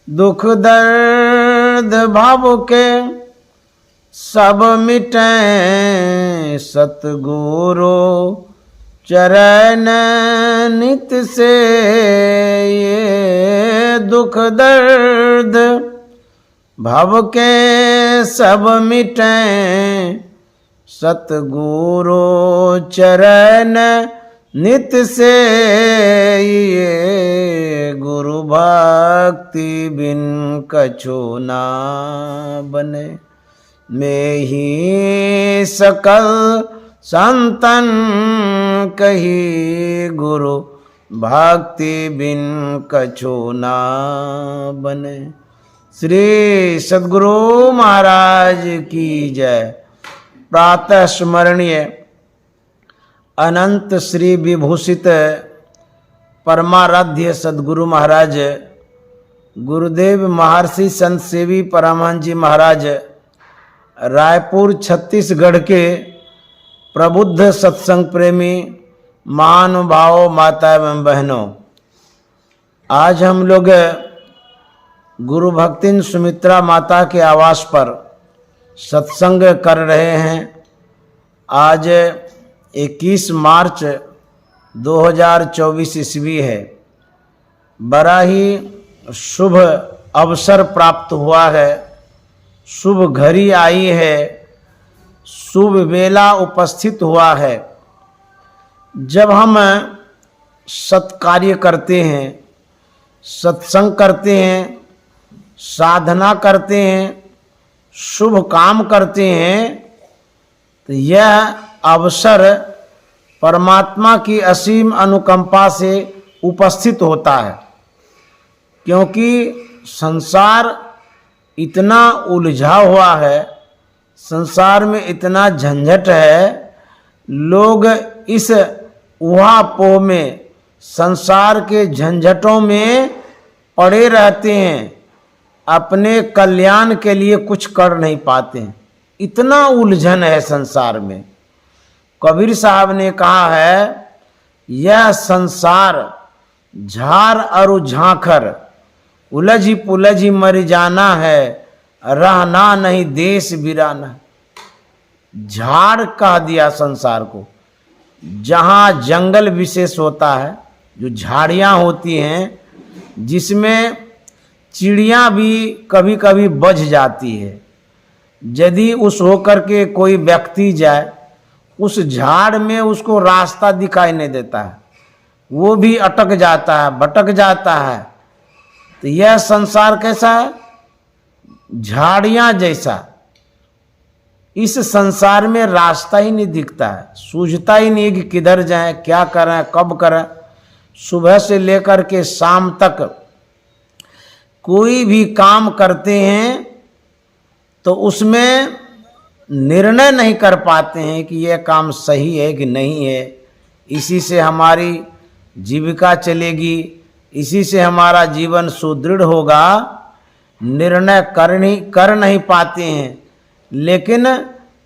दुख दर्द भाव के सब मिटें, सतगुरु चरण नित से। ये दुख दर्द भव के सब मिटें, सतगुरु चरण नित से। ये गुरु भक्ति बिन कछु ना बने, मैं ही सकल संतन कही। गुरु भक्ति बिन कछु ना बने। श्री सद्गुरु महाराज की जय। प्रातः स्मरणीय अनंत श्री विभूषित परमाराध्य सद्गुरु महाराज गुरुदेव महर्षि संत सेवी परमहंस जी महाराज रायपुर छत्तीसगढ़ के प्रबुद्ध सत्संग प्रेमी महानुभावों, माता एवं बहनों, आज हम लोग गुरु भक्तिन सुमित्रा माता के आवास पर सत्संग कर रहे हैं। आज 21 मार्च 2024 ईस्वी है। बड़ा ही शुभ अवसर प्राप्त हुआ है, शुभ घड़ी आई है, शुभ वेला उपस्थित हुआ है। जब हम सत्कार्य करते हैं, सत्संग करते हैं, साधना करते हैं, शुभ काम करते हैं, तो यह अवसर परमात्मा की असीम अनुकंपा से उपस्थित होता है। क्योंकि संसार इतना उलझा हुआ है, संसार में इतना झंझट है, लोग इस उहापोह में, संसार के झंझटों में पड़े रहते हैं, अपने कल्याण के लिए कुछ कर नहीं पाते हैं। इतना उलझन है संसार में। कबीर साहब ने कहा है, यह संसार झार और झांखर, उलझी पुलझी मर जाना है, रहना नहीं देश बिराना। झाड़ कह दिया संसार को। जहाँ जंगल विशेष होता है, जो झाड़ियाँ होती हैं, जिसमें चिड़ियाँ भी कभी कभी बज जाती है, यदि उस होकर के कोई व्यक्ति जाए, उस झाड़ में उसको रास्ता दिखाई नहीं देता है, वो भी अटक जाता है, भटक जाता है। तो यह संसार कैसा है? झाड़ियाँ जैसा। इस संसार में रास्ता ही नहीं दिखता है, सूझता ही नहीं कि किधर जाएं, क्या करें, कब करें। सुबह से लेकर के शाम तक कोई भी काम करते हैं तो उसमें निर्णय नहीं कर पाते हैं कि यह काम सही है कि नहीं है, इसी से हमारी जीविका चलेगी, इसी से हमारा जीवन सुदृढ़ होगा। निर्णय कर नहीं पाते हैं, लेकिन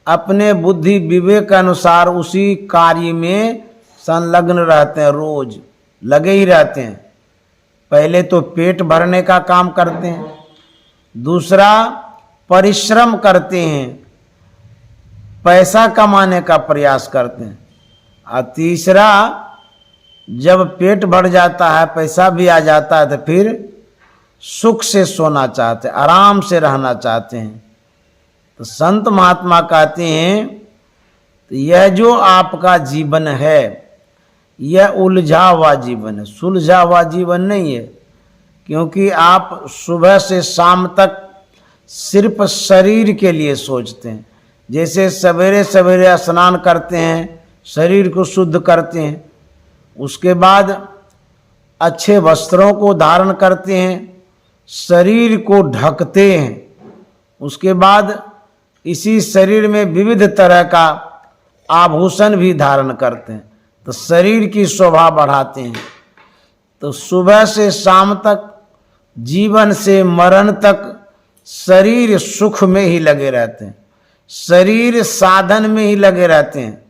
अपने बुद्धि विवेक के अनुसार उसी कार्य में संलग्न रहते हैं, रोज लगे ही रहते हैं। पहले तो पेट भरने का काम करते हैं, दूसरा परिश्रम करते हैं, पैसा कमाने का प्रयास करते हैं, और तीसरा जब पेट भर जाता है, पैसा भी आ जाता है, तो फिर सुख से सोना चाहते हैं, आराम से रहना चाहते हैं। तो संत महात्मा कहते हैं, तो यह जो आपका जीवन है, यह उलझा हुआ जीवन है, सुलझा हुआ जीवन नहीं है। क्योंकि आप सुबह से शाम तक सिर्फ शरीर के लिए सोचते हैं। जैसे सवेरे सवेरे स्नान करते हैं, शरीर को शुद्ध करते हैं, उसके बाद अच्छे वस्त्रों को धारण करते हैं, शरीर को ढकते हैं, उसके बाद इसी शरीर में विविध तरह का आभूषण भी धारण करते हैं, तो शरीर की शोभा बढ़ाते हैं। तो सुबह से शाम तक, जीवन से मरण तक शरीर सुख में ही लगे रहते हैं, शरीर साधन में ही लगे रहते हैं।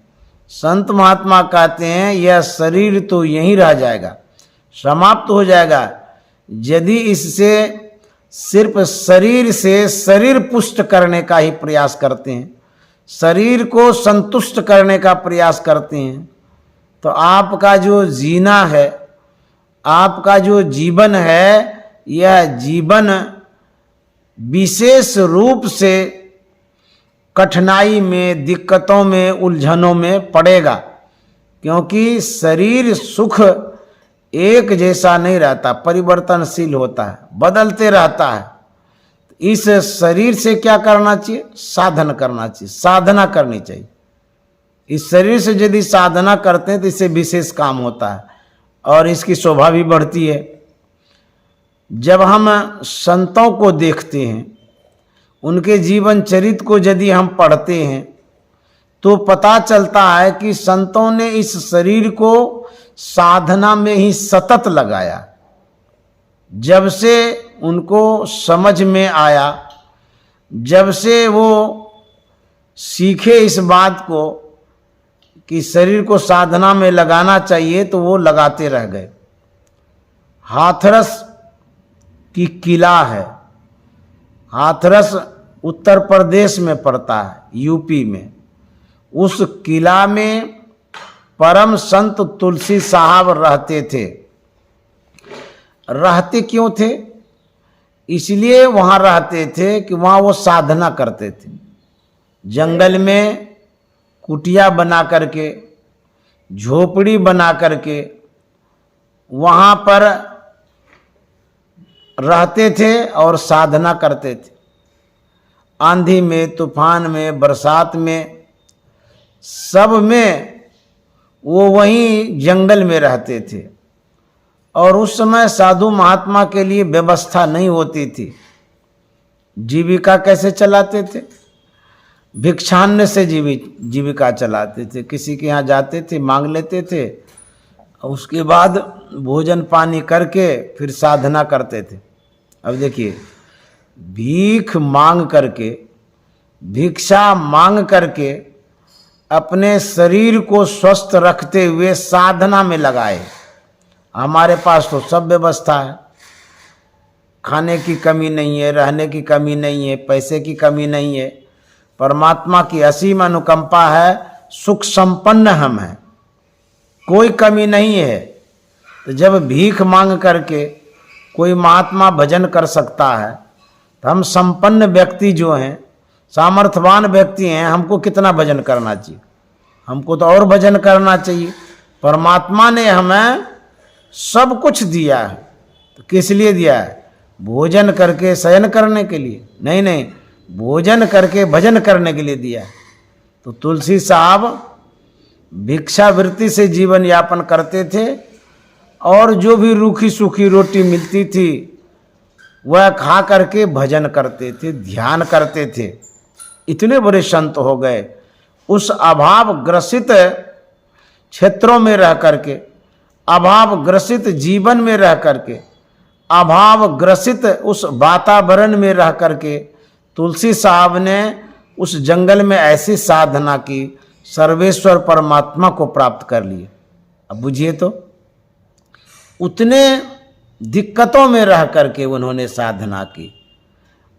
संत महात्मा कहते हैं, यह शरीर तो यहीं रह जाएगा, समाप्त हो जाएगा। यदि इससे सिर्फ शरीर से शरीर पुष्ट करने का ही प्रयास करते हैं, शरीर को संतुष्ट करने का प्रयास करते हैं, तो आपका जो जीना है, आपका जो जीवन है, यह जीवन विशेष रूप से कठिनाई में, दिक्कतों में, उलझनों में पड़ेगा। क्योंकि शरीर सुख एक जैसा नहीं रहता, परिवर्तनशील होता है, बदलते रहता है। इस शरीर से क्या करना चाहिए? साधन करना चाहिए, साधना करनी चाहिए। इस शरीर से यदि साधना करते हैं तो इससे विशेष काम होता है और इसकी शोभा भी बढ़ती है। जब हम संतों को देखते हैं, उनके जीवन चरित्र को यदि हम पढ़ते हैं, तो पता चलता है कि संतों ने इस शरीर को साधना में ही सतत लगाया। जब से उनको समझ में आया, जब से वो सीखे इस बात को कि शरीर को साधना में लगाना चाहिए, तो वो लगाते रह गए। हाथरस की किला है, हाथरस उत्तर प्रदेश में पड़ता है, यूपी में। उस किला में परम संत तुलसी साहब रहते थे। रहते क्यों थे? इसलिए वहां रहते थे कि वहां वो साधना करते थे। जंगल में कुटिया बना करके, झोपड़ी बना करके वहां पर रहते थे और साधना करते थे। आंधी में, तूफान में, बरसात में, सब में वो वहीं जंगल में रहते थे। और उस समय साधु महात्मा के लिए व्यवस्था नहीं होती थी। जीविका कैसे चलाते थे? भिक्षान्न से जीविका चलाते थे। किसी के यहाँ जाते थे, मांग लेते थे, उसके बाद भोजन पानी करके फिर साधना करते थे। अब देखिए, भीख मांग करके, भिक्षा मांग करके अपने शरीर को स्वस्थ रखते हुए साधना में लगाए। हमारे पास तो सब व्यवस्था है, खाने की कमी नहीं है, रहने की कमी नहीं है, पैसे की कमी नहीं है। परमात्मा की असीम अनुकंपा है, सुख संपन्न हम हैं, कोई कमी नहीं है। तो जब भीख मांग करके कोई महात्मा भजन कर सकता है, तो हम संपन्न व्यक्ति जो हैं, सामर्थ्यवान व्यक्ति हैं, हमको कितना भजन करना चाहिए? हमको तो और भजन करना चाहिए। परमात्मा ने हमें सब कुछ दिया है, तो किस लिए दिया है? भोजन करके शयन करने के लिए नहीं, नहीं, भोजन करके भजन करने के लिए दिया है। तो तुलसी साहब भिक्षावृत्ति से जीवन यापन करते थे और जो भी रूखी सूखी रोटी मिलती थी वह खा करके भजन करते थे, ध्यान करते थे। इतने बड़े संत हो गए। उस अभाव ग्रसित क्षेत्रों में रह करके, अभाव ग्रसित जीवन में रह करके, अभाव ग्रसित उस वातावरण में रह करके तुलसी साहब ने उस जंगल में ऐसी साधना की, सर्वेश्वर परमात्मा को प्राप्त कर लिए। अब बुझिए तो, उतने दिक्कतों में रह करके उन्होंने साधना की।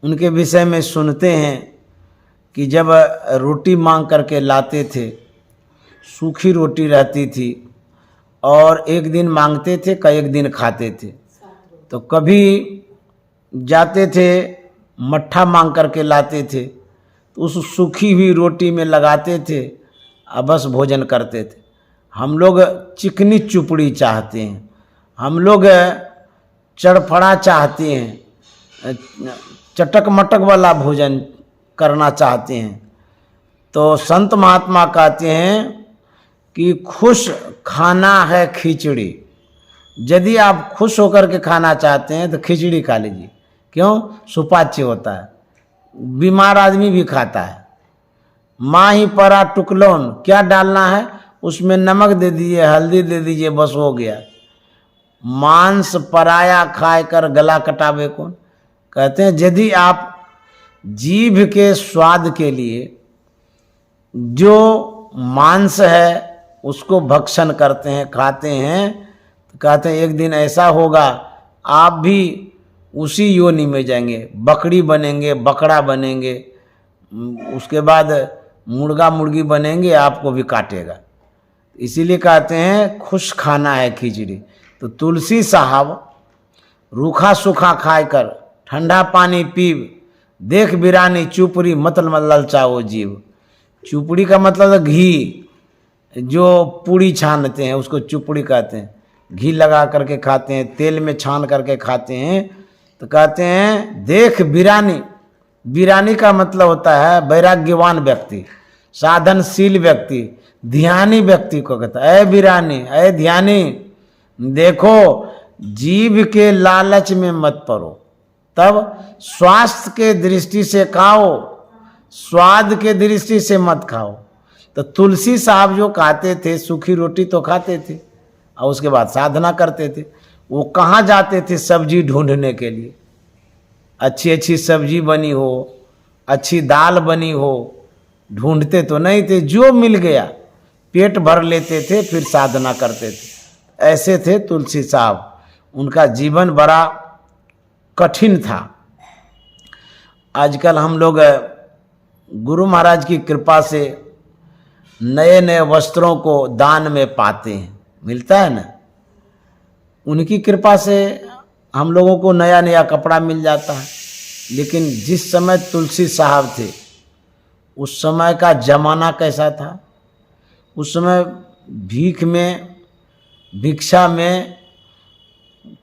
उनके विषय में सुनते हैं कि जब रोटी मांग करके लाते थे, सूखी रोटी रहती थी, और एक दिन मांगते थे, कई एक दिन खाते थे। तो कभी जाते थे, मट्ठा मांग करके लाते थे, तो उस सूखी हुई रोटी में लगाते थे और बस भोजन करते थे। हम लोग चिकनी चुपड़ी चाहते हैं, हम लोग चड़फड़ा चाहते हैं, चटक मटक वाला भोजन करना चाहते हैं। तो संत महात्मा कहते हैं कि खुश खाना है खिचड़ी। यदि आप खुश होकर के खाना चाहते हैं तो खिचड़ी खा लीजिए। क्यों? सुपाच्य होता है, बीमार आदमी भी खाता है। माँ ही परा टुकलौन, क्या डालना है उसमें? नमक दे दीजिए, हल्दी दे दीजिए, बस हो गया। मांस पराया खाए कर गला कटावे कौन? कहते हैं यदि आप जीभ के स्वाद के लिए जो मांस है उसको भक्षण करते हैं, खाते हैं, तो कहते हैं एक दिन ऐसा होगा आप भी उसी योनि में जाएंगे, बकरी बनेंगे, बकरा बनेंगे, उसके बाद मुर्गा मुर्गी बनेंगे, आपको भी काटेगा। इसीलिए कहते हैं खुश खाना है खिचड़ी। तो तुलसी साहब रूखा सूखा खाकर ठंडा पानी पीव, देख बिरानी चुपड़ी मतलब ललचाओ जीव। चुपड़ी का मतलब है घी, जो पूड़ी छानते हैं उसको चुपड़ी कहते हैं। घी लगा करके खाते हैं, तेल में छान करके खाते हैं। तो कहते हैं देख बिरानी। बिरानी का मतलब होता है वैराग्यवान व्यक्ति, साधनशील व्यक्ति, ध्यानी व्यक्ति को कहता है। ऐ बिरानी, ऐ ध्यानी, देखो जीव के लालच में मत पड़ो, तब स्वास्थ्य के दृष्टि से खाओ, स्वाद के दृष्टि से मत खाओ। तो तुलसी साहब जो खाते थे, सूखी रोटी तो खाते थे और उसके बाद साधना करते थे। वो कहाँ जाते थे सब्जी ढूंढने के लिए, अच्छी अच्छी सब्जी बनी हो, अच्छी दाल बनी हो, ढूंढते तो नहीं थे, जो मिल गया पेट भर लेते थे, फिर साधना करते थे। ऐसे थे तुलसी साहब। उनका जीवन बड़ा कठिन था। आजकल हम लोग गुरु महाराज की कृपा से नए नए वस्त्रों को दान में पाते हैं, मिलता है ना। उनकी कृपा से हम लोगों को नया नया कपड़ा मिल जाता है। लेकिन जिस समय तुलसी साहब थे, उस समय का जमाना कैसा था? उस समय भीख में, भिक्षा में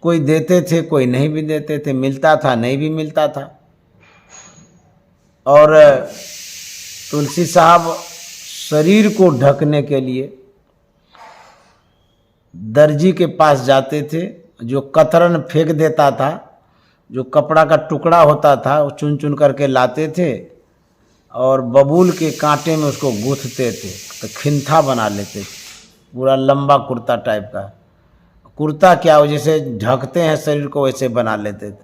कोई देते थे, कोई नहीं भी देते थे, मिलता था, नहीं भी मिलता था। और तुलसी साहब शरीर को ढकने के लिए दर्जी के पास जाते थे, जो कतरन फेंक देता था, जो कपड़ा का टुकड़ा होता था, वो चुन चुन करके लाते थे और बबूल के कांटे में उसको गूंथते थे, तो खिंथा बना लेते थे, पूरा लंबा कुर्ता टाइप का। कुर्ता क्या हो, जैसे ढकते हैं शरीर को, वैसे बना लेते थे,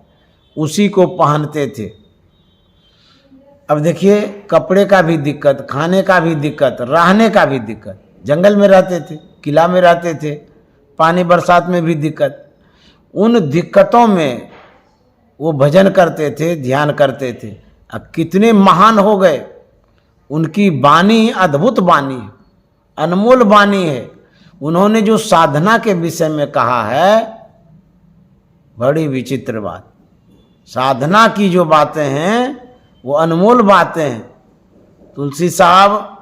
उसी को पहनते थे। अब देखिए, कपड़े का भी दिक्कत, खाने का भी दिक्कत, रहने का भी दिक्कत। जंगल में रहते थे, किला में रहते थे, पानी बरसात में भी दिक्कत। उन दिक्कतों में वो भजन करते थे, ध्यान करते थे। अब कितने महान हो गए। उनकी वाणी अद्भुत वाणी है, अनमोल वाणी है। उन्होंने जो साधना के विषय में कहा है, बड़ी विचित्र बात। साधना की जो बातें हैं वो अनमोल बातें हैं। तुलसी साहब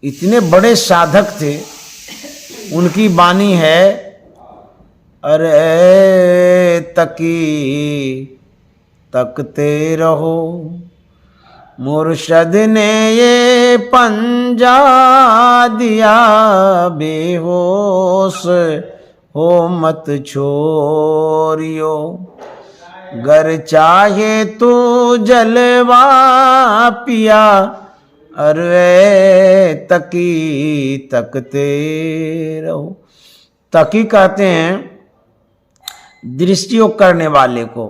इतने बड़े साधक थे। उनकी वाणी है, अरे तकी तकते रहो, मुर्शद ने ये पंजा दिया, बेहोश हो मत छोरियो, गर चाहे तू जलवा पिया, अरे तकी तकते रहो। तकी कहते हैं दृष्टियोग करने वाले को,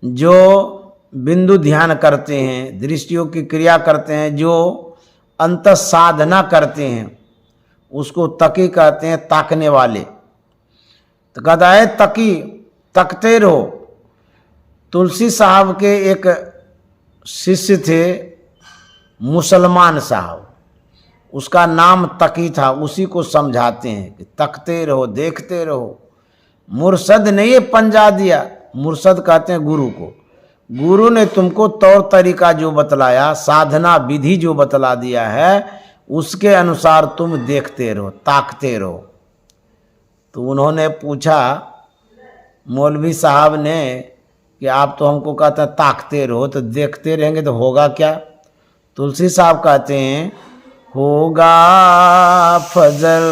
जो बिंदु ध्यान करते हैं, दृष्टियोग की क्रिया करते हैं, जो अंत साधना करते हैं, उसको तकी कहते हैं, ताकने वाले। तो कहता है तकी, तकते रहो। तुलसी साहब के एक शिष्य थे मुसलमान साहब, उसका नाम तकी था। उसी को समझाते हैं कि तकते रहो, देखते रहो। मुर्शद ने ये पंजा दिया। मुर्शद कहते हैं गुरु को। गुरु ने तुमको तौर तरीका जो बतलाया, साधना विधि जो बतला दिया है, उसके अनुसार तुम देखते रहो, ताकते रहो। तो उन्होंने पूछा मौलवी साहब ने कि आप तो हमको कहते हैं ताकते रहो, तो देखते रहेंगे तो होगा क्या? तुलसी साहब कहते हैं होगा फजल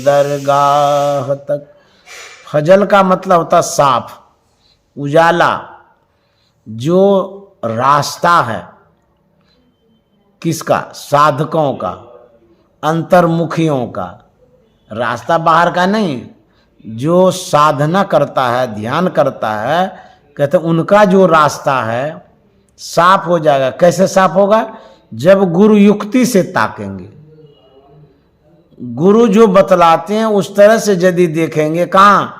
दरगाह तक। फजल का मतलब होता साफ, उजाला। जो रास्ता है किसका? साधकों का, अंतर्मुखियों का। रास्ता बाहर का नहीं, जो साधना करता है, ध्यान करता है, कहते उनका जो रास्ता है साफ हो जाएगा। कैसे साफ होगा? जब गुरु युक्ति से ताकेंगे, गुरु जो बतलाते हैं उस तरह से यदि देखेंगे। कहाँ?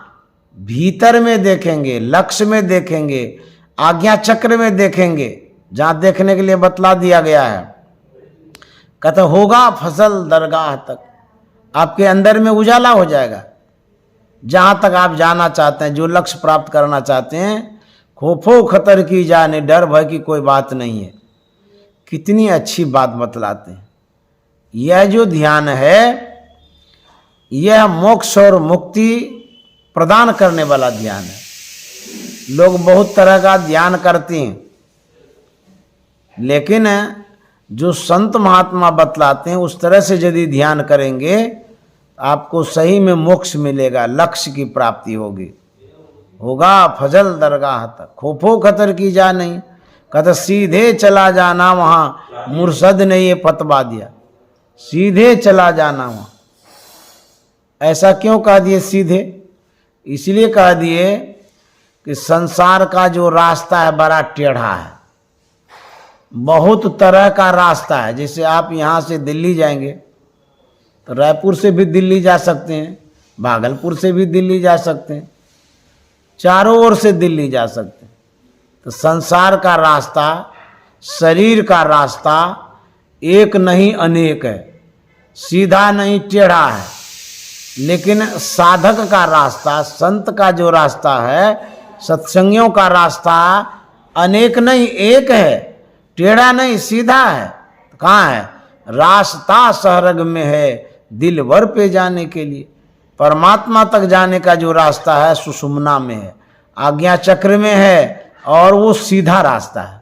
भीतर में देखेंगे, लक्ष्य में देखेंगे, आज्ञा चक्र में देखेंगे, जहां देखने के लिए बतला दिया गया है। कहते होगा फसल दरगाह तक, आपके अंदर में उजाला हो जाएगा। जहां तक आप जाना चाहते हैं, जो लक्ष्य प्राप्त करना चाहते हैं, खौफो खतर की जाने, डर भय की कोई बात नहीं है। कितनी अच्छी बात बतलाते हैं। यह जो ध्यान है, यह मोक्ष और मुक्ति प्रदान करने वाला ध्यान है। लोग बहुत तरह का ध्यान करते हैं, लेकिन जो संत महात्मा बतलाते हैं उस तरह से यदि ध्यान करेंगे, आपको सही में मोक्ष मिलेगा, लक्ष्य की प्राप्ति होगी। होगा फजल दरगाह तक, खौफो खतर की जा नहीं, कहते सीधे चला जाना वहां, मुर्शद ने ये फतवा दिया, सीधे चला जाना वहां। ऐसा क्यों कह दिए सीधे? इसलिए कह दिए कि संसार का जो रास्ता है बड़ा टेढ़ा है, बहुत तरह का रास्ता है। जैसे आप यहाँ से दिल्ली जाएंगे तो रायपुर से भी दिल्ली जा सकते हैं, भागलपुर से भी दिल्ली जा सकते हैं, चारों ओर से दिल्ली जा सकते हैं। तो संसार का रास्ता, शरीर का रास्ता एक नहीं अनेक है, सीधा नहीं टेढ़ा है। लेकिन साधक का रास्ता, संत का जो रास्ता है, सत्संगियों का रास्ता अनेक नहीं एक है, टेढ़ा नहीं सीधा है। कहाँ है? रास्ता सहरग में है, दिलवर पे जाने के लिए। परमात्मा तक जाने का जो रास्ता है सुषुम्ना में है, आज्ञा चक्र में है, और वो सीधा रास्ता है।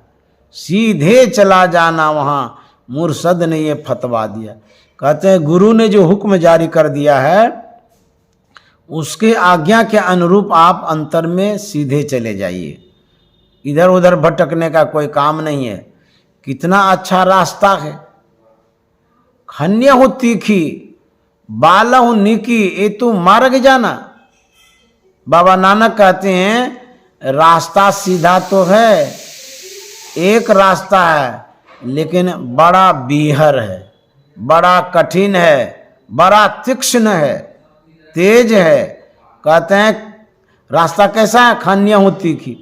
सीधे चला जाना वहाँ, मुर्शद ने ये फतवा दिया। कहते हैं गुरु ने जो हुक्म जारी कर दिया है, उसके आज्ञा के अनुरूप आप अंतर में सीधे चले जाइए, इधर उधर भटकने का कोई काम नहीं है। कितना अच्छा रास्ता है। खन्य हो तीखी, बाला हो निकी, ये तो मार्ग जाना। बाबा नानक कहते हैं रास्ता सीधा तो है, एक रास्ता है, लेकिन बड़ा बीहर है, बड़ा कठिन है, बड़ा तीक्ष्ण है, तेज है। कहते हैं रास्ता कैसा है? खन्य हो तीखी,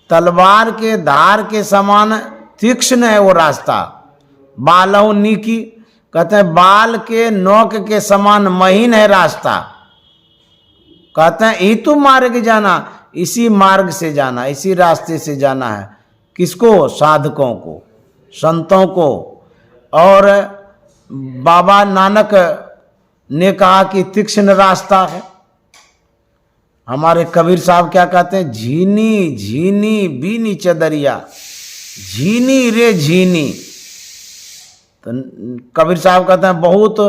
तलवार के धार के समान तीक्ष्ण है वो रास्ता। बालहु नीकी, कहते हैं बाल के नोक के समान महीन है रास्ता। कहते हैं इतु मार्ग जाना, इसी मार्ग से जाना, इसी रास्ते से जाना है। किसको? साधकों को, संतों को। और बाबा नानक ने कहा कि तीक्ष्ण रास्ता है। हमारे कबीर साहब क्या कहते हैं? झीनी झीनी बीनी चदरिया, झीनी रे झीनी। तो कबीर साहब कहते हैं बहुत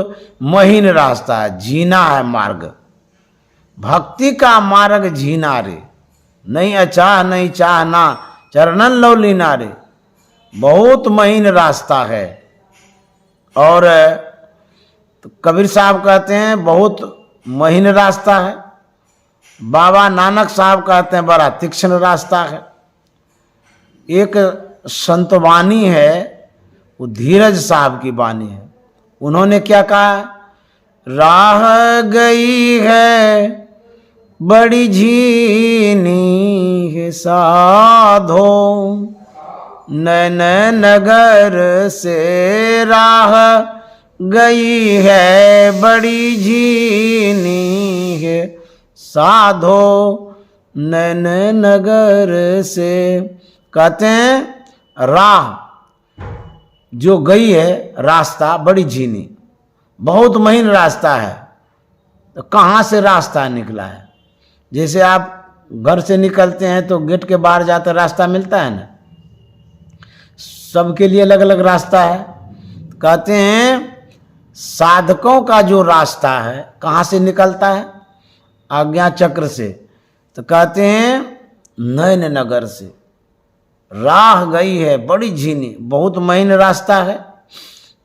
महीन रास्ता है, झीना है मार्ग। भक्ति का मार्ग झीना रे, नहीं अचाह नहीं चाहना, चरणन लौलीना रे। बहुत महीन रास्ता है। और तो कबीर साहब कहते हैं बहुत महीन रास्ता है। बाबा नानक साहब कहते हैं बड़ा तीक्ष्ण रास्ता है। एक संतवाणी है, वो धीरज साहब की वाणी है। उन्होंने क्या कहा? राह गई है बड़ी झीनी है साधो, नैन नगर से राह गई है बड़ी झीनी है साधो, नैन नगर से। कहते हैं राह जो गई है, रास्ता बड़ी झीनी, बहुत महीन रास्ता है। तो कहाँ से रास्ता निकला है? जैसे आप घर से निकलते हैं तो गेट के बाहर जाते रास्ता मिलता है ना, सबके लिए अलग अलग रास्ता है। कहते हैं साधकों का जो रास्ता है कहाँ से निकलता है? आज्ञा चक्र से। तो कहते हैं नैन नगर से राह गई है बड़ी झीनी, बहुत महीन रास्ता है।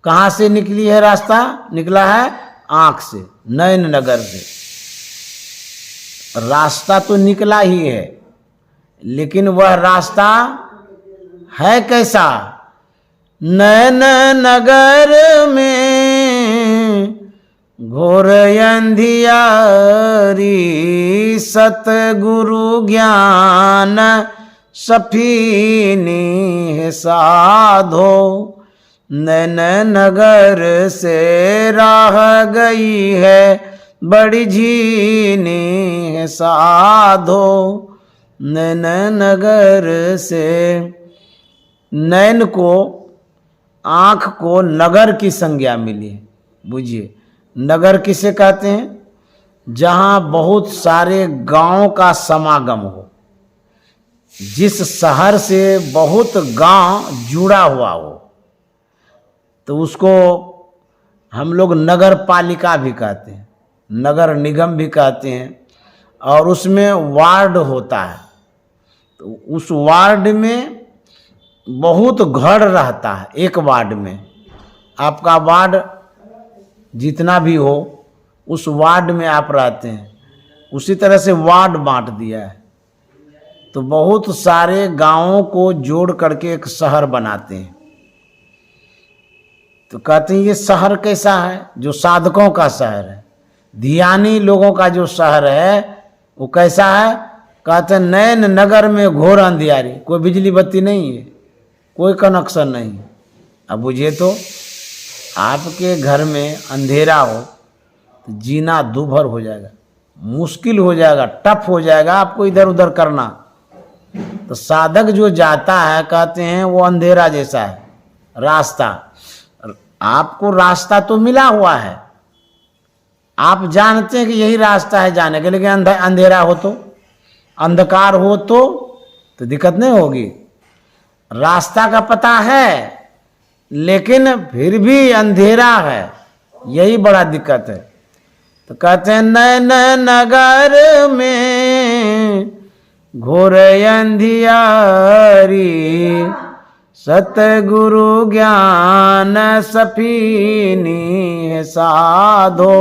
कहाँ से निकली है रास्ता? निकला है आंख से, नैन नगर से। रास्ता तो निकला ही है, लेकिन वह रास्ता है कैसा? नैन नगर में घोर अंधियारी सतगुरु ज्ञान सफीनी है साधो, नैन नगर से राह गई है बड़ी झीनी है साधो, नैन नगर से। नैन को, आँख को नगर की संज्ञा मिली है। बुझिए, नगर किसे कहते हैं? जहाँ बहुत सारे गांव का समागम हो, जिस शहर से बहुत गांव जुड़ा हुआ हो, तो उसको हम लोग नगर पालिका भी कहते हैं, नगर निगम भी कहते हैं। और उसमें वार्ड होता है, तो उस वार्ड में बहुत घर रहता है। एक वार्ड में, आपका वार्ड जितना भी हो, उस वार्ड में आप रहते हैं। उसी तरह से वार्ड बांट दिया है, तो बहुत सारे गांवों को जोड़ करके एक शहर बनाते हैं। तो कहते हैं ये शहर कैसा है? जो साधकों का शहर है, ध्यानी लोगों का जो शहर है, वो कैसा है? कहते हैं नैन नगर में घोर अंधियारी, कोई बिजली बत्ती नहीं है, कोई कनेक्शन नहीं। अब बुझिए तो, आपके घर में अंधेरा हो तो जीना दूभर हो जाएगा, मुश्किल हो जाएगा, टफ हो जाएगा आपको इधर उधर करना। तो साधक जो जाता है, कहते हैं वो अंधेरा जैसा है रास्ता। आपको रास्ता तो मिला हुआ है, आप जानते हैं कि यही रास्ता है जाने के, लेकिन अंधेरा हो तो, अंधकार हो तो दिक्कत नहीं होगी। रास्ता का पता है, लेकिन फिर भी अंधेरा है, यही बड़ा दिक्कत है। तो कहते हैं नैन नगर में घोर अंधियारी सतगुरु ज्ञान सफीनी है साधो,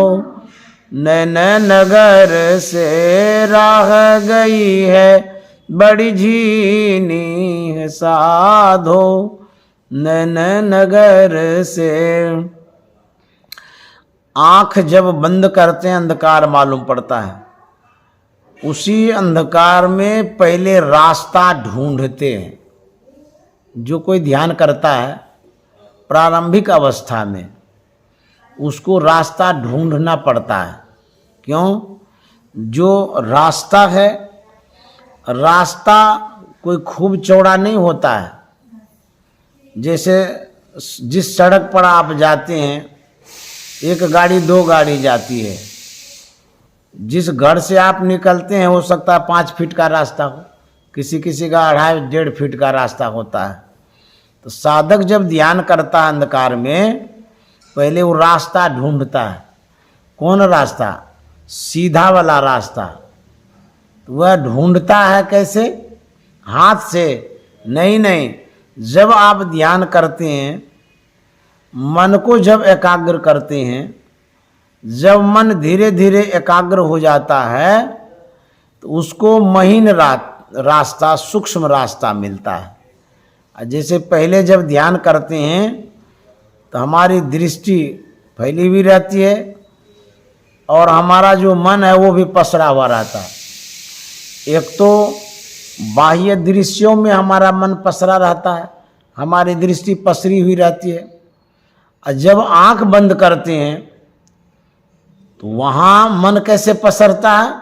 नैन नगर से राह गई है बड़ी झीनी है साधो, नैन नगर से। आंख जब बंद करते हैं अंधकार मालूम पड़ता है, उसी अंधकार में पहले रास्ता ढूंढते हैं। जो कोई ध्यान करता है प्रारंभिक अवस्था में, उसको रास्ता ढूंढना पड़ता है। क्यों? जो रास्ता है, रास्ता कोई खूब चौड़ा नहीं होता है। जैसे जिस सड़क पर आप जाते हैं, एक गाड़ी दो गाड़ी जाती है। जिस घर से आप निकलते हैं, हो सकता है 5 फीट का रास्ता हो, किसी किसी का 2.5-1.5 फीट का रास्ता होता है। तो साधक जब ध्यान करता है अंधकार में, पहले वो रास्ता ढूंढता है। कौन रास्ता? सीधा वाला रास्ता। तो वह ढूंढता है कैसे? हाथ से नहीं। जब आप ध्यान करते हैं, मन को जब एकाग्र करते हैं, जब मन धीरे धीरे एकाग्र हो जाता है, तो उसको महीन रास्ता, सूक्ष्म रास्ता मिलता है। जैसे पहले जब ध्यान करते हैं तो हमारी दृष्टि फैली हुई रहती है, और हमारा जो मन है वो भी पसरा हुआ रहता है। एक तो बाह्य दृश्यों में हमारा मन पसरा रहता है, हमारी दृष्टि पसरी हुई रहती है। और जब आंख बंद करते हैं तो वहाँ मन कैसे पसरता है?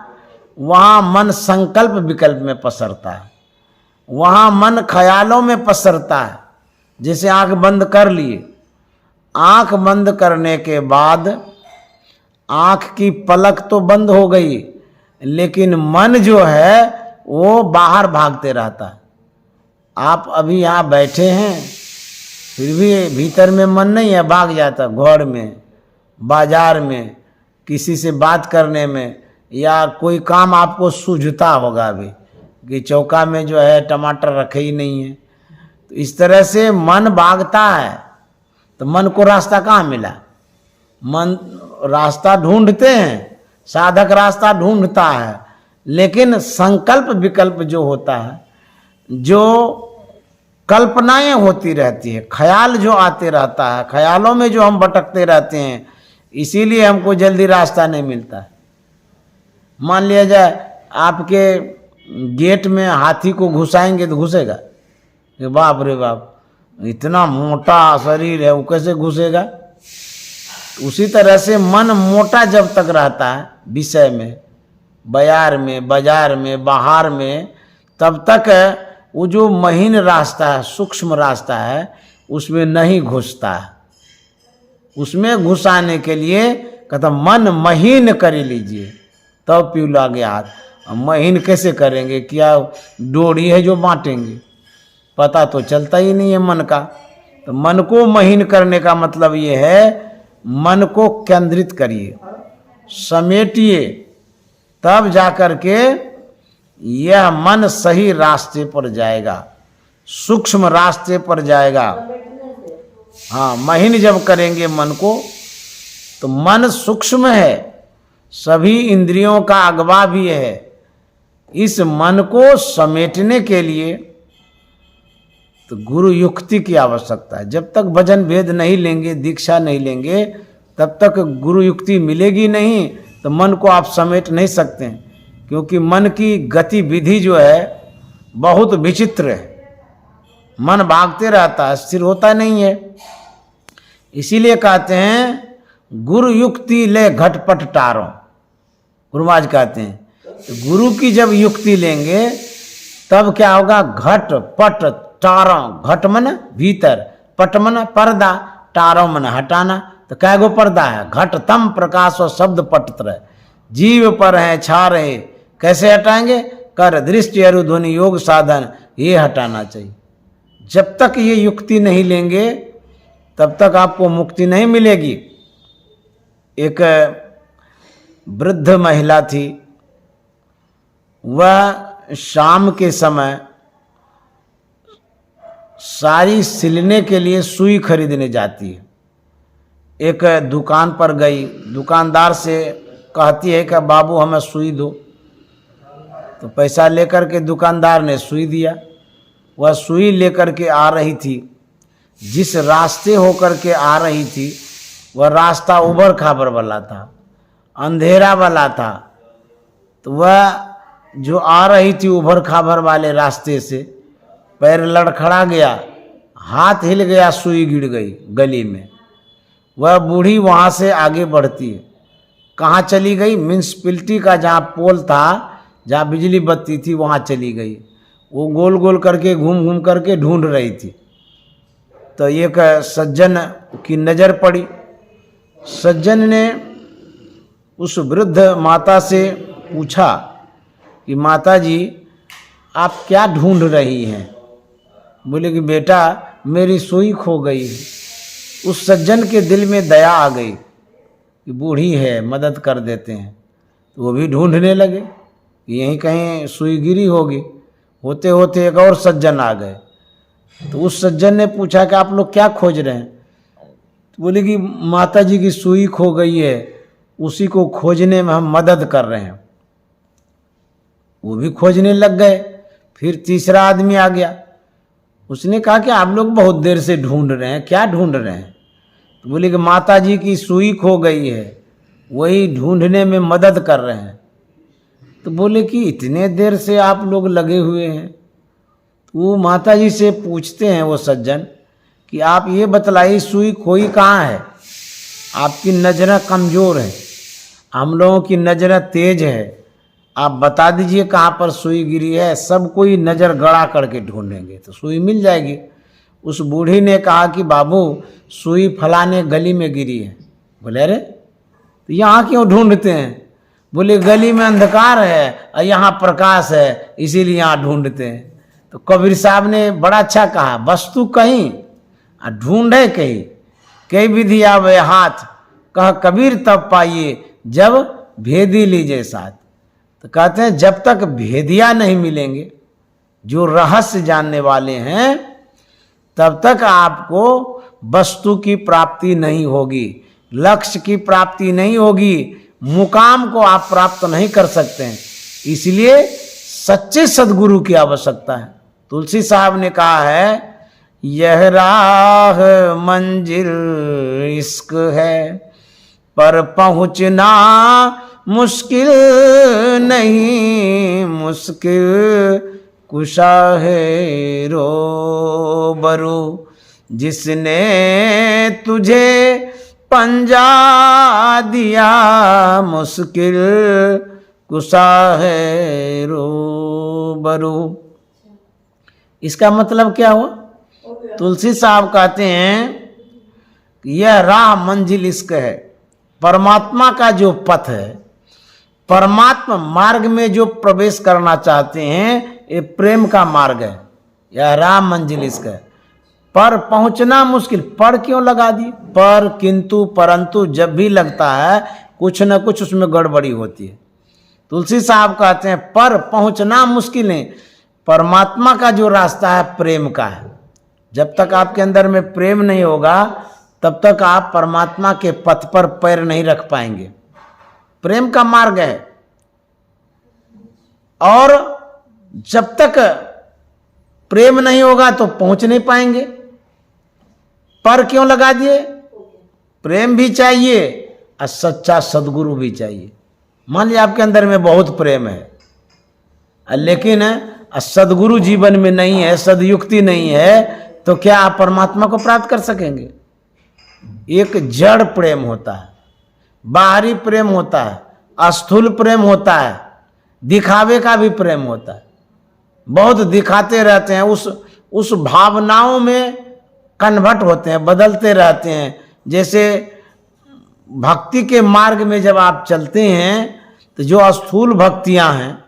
वहाँ मन संकल्प विकल्प में पसरता है, वहाँ मन ख्यालों में पसरता है। जैसे आंख बंद कर लिए, आंख बंद करने के बाद आंख की पलक तो बंद हो गई, लेकिन मन जो है वो बाहर भागते रहता है। आप अभी यहाँ बैठे हैं, फिर भी भीतर में मन नहीं है, भाग जाता। घर में, बाजार में, किसी से बात करने में, या कोई काम आपको सूझता होगा अभी कि चौका में जो है टमाटर रखे ही नहीं है। तो इस तरह से मन भागता है। तो मन को रास्ता कहाँ मिला? मन रास्ता ढूंढते हैं, साधक रास्ता ढूंढता है, लेकिन संकल्प विकल्प जो होता है, जो कल्पनाएं होती रहती है, ख्याल जो आते रहता है, ख्यालों में जो हम भटकते रहते हैं, इसीलिए हमको जल्दी रास्ता नहीं मिलता है। मान लिया जाए आपके गेट में हाथी को घुसाएंगे तो घुसेगा? कि बाप रे बाप, इतना मोटा शरीर है, वो कैसे घुसेगा? उसी तरह से मन मोटा जब तक रहता है विषय में, बयार में, बाजार में, बाहर में, तब तक वो जो महीन रास्ता है, सूक्ष्म रास्ता है, उसमें नहीं घुसता है। उसमें घुसाने के लिए कहता मन महीन कर लीजिए तब पीऊ लागे हाथ। महीन कैसे करेंगे? क्या डोरी है जो बांटेंगे? पता तो चलता ही नहीं है मन का। तो मन को महीन करने का मतलब ये है, मन को केंद्रित करिए, समेटिए, तब जाकर के यह मन सही रास्ते पर जाएगा, सूक्ष्म रास्ते पर जाएगा। हाँ, महीन जब करेंगे मन को, तो मन सूक्ष्म है, सभी इंद्रियों का अगवा भी है। इस मन को समेटने के लिए तो गुरु युक्ति की आवश्यकता है। जब तक भजन भेद नहीं लेंगे, दीक्षा नहीं लेंगे, तब तक गुरु युक्ति मिलेगी नहीं, तो मन को आप समेट नहीं सकते हैं। क्योंकि मन की गतिविधि जो है बहुत विचित्र है, मन भागते रहता है, स्थिर होता नहीं है। इसीलिए कहते हैं गुरु युक्ति ले घटपट टारो, गुरु महाराज कहते हैं। तो गुरु की जब युक्ति लेंगे तब क्या होगा? घट पट टारो, घट मन भीतर, पट मन पर्दा, टारो मन हटाना। तो कै गो पर्दा है? घट तम प्रकाश और शब्द पटत्र, जीव पर है छा रहे, कैसे हटाएंगे? कर दृष्टि अरुध्वनि योग साधन, ये हटाना चाहिए। जब तक ये युक्ति नहीं लेंगे तब तक आपको मुक्ति नहीं मिलेगी। एक वृद्ध महिला थी, वह शाम के समय साड़ी सिलने के लिए सुई खरीदने जाती है। एक दुकान पर गई, दुकानदार से कहती है कि बाबू हमें सुई दो। तो पैसा लेकर के दुकानदार ने सुई दिया। वह सुई लेकर के आ रही थी, जिस रास्ते होकर के आ रही थी वह रास्ता उबड़ खाबड़ वाला था, अंधेरा वाला था। तो वह जो आ रही थी उबड़ खाबड़ वाले रास्ते से, पैर लड़खड़ा गया, हाथ हिल गया, सुई गिर गई गली में। वह बूढ़ी वहाँ से आगे बढ़ती है, कहाँ चली गई? म्यूनसिपैलिटी का जहाँ पोल था, जहाँ बिजली बत्ती थी, वहाँ चली गई। वो गोल गोल करके घूम घूम करके ढूंढ रही थी। तो एक सज्जन की नज़र पड़ी। सज्जन ने उस वृद्ध माता से पूछा कि माता जी आप क्या ढूंढ रही हैं? बोले कि बेटा मेरी सुई खो गई। उस सज्जन के दिल में दया आ गई कि बूढ़ी है, मदद कर देते हैं। तो वो भी ढूंढने लगे, यहीं कहीं सुई गिरी होगी। होते होते एक और सज्जन आ गए। तो उस सज्जन ने पूछा कि आप लोग क्या खोज रहे हैं? तो बोले कि माता जी की सुई खो गई है, उसी को खोजने में हम मदद कर रहे हैं। वो भी खोजने लग गए। फिर तीसरा आदमी आ गया, उसने कहा कि आप लोग बहुत देर से ढूंढ रहे हैं, क्या ढूंढ रहे हैं? तो बोले कि माता जी की सुई खो गई है, वही ढूंढने में मदद कर रहे हैं। तो बोले कि इतने देर से आप लोग लगे हुए हैं। तो वो माता जी से पूछते हैं वो सज्जन कि आप ये बतलाइए सुई खोई कहाँ है? आपकी नज़रें कमज़ोर हैं, हम लोगों की नज़रें तेज है, आप बता दीजिए कहाँ पर सुई गिरी है, सब कोई नज़र गड़ा करके ढूंढेंगे तो सुई मिल जाएगी। उस बूढ़ी ने कहा कि बाबू सुई फलाने गली में गिरी है। बोले अरे तो यहाँ क्यों ढूंढते हैं? बोले गली में अंधकार है और यहाँ प्रकाश है, इसीलिए यहाँ ढूंढते हैं। तो कबीर साहब ने बड़ा अच्छा कहा, वस्तु कहीं और ढूंढे कहीं, कई विधि आवे हाथ, कह कबीर तब पाइए जब भेदी लीजिए साथ। तो कहते हैं जब तक भेदिया नहीं मिलेंगे, जो रहस्य जानने वाले हैं, तब तक आपको वस्तु की प्राप्ति नहीं होगी, लक्ष्य की प्राप्ति नहीं होगी, मुकाम को आप प्राप्त नहीं कर सकते हैं। इसलिए सच्चे सद्गुरु की आवश्यकता है। तुलसी साहब ने कहा है, यह राह मंजिल इश्क है, पर पहुँचना मुश्किल नहीं, मुश्किल कुशा है रूबरू। जिसने तुझे पंजा दिया, मुश्किल कुशा है रूबरू। इसका मतलब क्या हुआ? तुलसी साहब कहते हैं कि यह राह मंजिल इश्क है। परमात्मा का जो पथ है, परमात्मा मार्ग में जो प्रवेश करना चाहते हैं, ये प्रेम का मार्ग है। यह राह मंजिल इश्क है। पर पहुंचना मुश्किल, पर क्यों लगा दी? पर, किंतु, परंतु जब भी लगता है कुछ न कुछ उसमें गड़बड़ी होती है। तुलसी साहब कहते हैं पर पहुंचना मुश्किल है। परमात्मा का जो रास्ता है प्रेम का है। जब तक आपके अंदर में प्रेम नहीं होगा तब तक आप परमात्मा के पथ पर पैर नहीं रख पाएंगे। प्रेम का मार्ग है। और जब तक प्रेम नहीं होगा तो पहुंच नहीं पाएंगे। पर क्यों लगा दिए? प्रेम भी चाहिए और सच्चा सद्गुरु भी चाहिए। मान लीजिए आपके अंदर में बहुत प्रेम है, लेकिन सद्गुरु जीवन में नहीं है, सदयुक्ति नहीं है, तो क्या आप परमात्मा को प्राप्त कर सकेंगे? एक जड़ प्रेम होता है, बाहरी प्रेम होता है, स्थूल प्रेम होता है, दिखावे का भी प्रेम होता है। बहुत दिखाते रहते हैं, उस भावनाओं में कन्वर्ट होते हैं, बदलते रहते हैं। जैसे भक्ति के मार्ग में जब आप चलते हैं तो जो स्थूल भक्तियां हैं